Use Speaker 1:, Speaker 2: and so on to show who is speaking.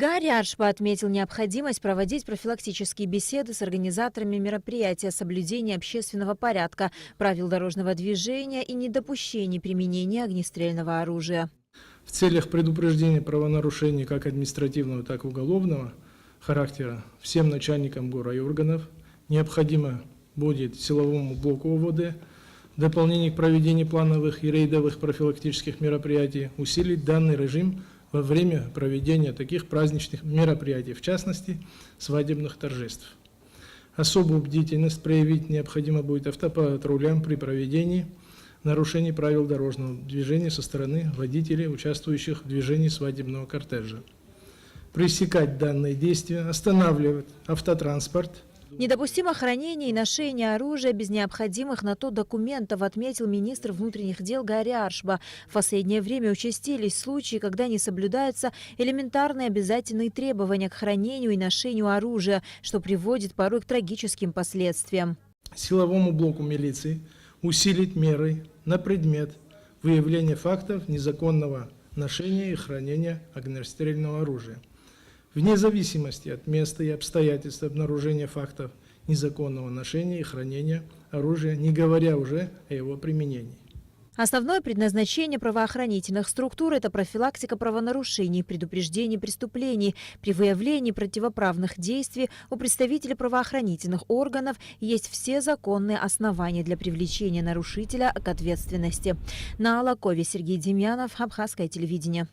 Speaker 1: Гарри Аршба отметил необходимость проводить профилактические беседы с организаторами мероприятия о соблюдении общественного порядка, правил дорожного движения и недопущении применения огнестрельного оружия.
Speaker 2: В целях предупреждения правонарушений как административного, так и уголовного характера всем начальникам ГО и органов необходимо будет силовому блоку ОВД в дополнение к проведению плановых и рейдовых профилактических мероприятий усилить данный режим во время проведения таких праздничных мероприятий, в частности, свадебных торжеств. Особую бдительность проявить необходимо будет автопатрулям при проведении нарушений правил дорожного движения со стороны водителей, участвующих в движении свадебного кортежа. Пресекать данные действия, останавливать автотранспорт.
Speaker 1: Недопустимо хранение и ношение оружия без необходимых на то документов, отметил министр внутренних дел Гарри Аршба. В последнее время участились случаи, когда не соблюдаются элементарные обязательные требования к хранению и ношению оружия, что приводит порой к трагическим последствиям.
Speaker 2: Силовому блоку милиции усилить меры на предмет выявления фактов незаконного ношения и хранения огнестрельного оружия. Вне зависимости от места и обстоятельств обнаружения фактов незаконного ношения и хранения оружия, не говоря уже о его применении.
Speaker 1: Основное предназначение правоохранительных структур – это профилактика правонарушений, предупреждение преступлений. При выявлении противоправных действий у представителей правоохранительных органов есть все законные основания для привлечения нарушителя к ответственности. На Алакове Сергей Демьянов, Абхазское телевидение.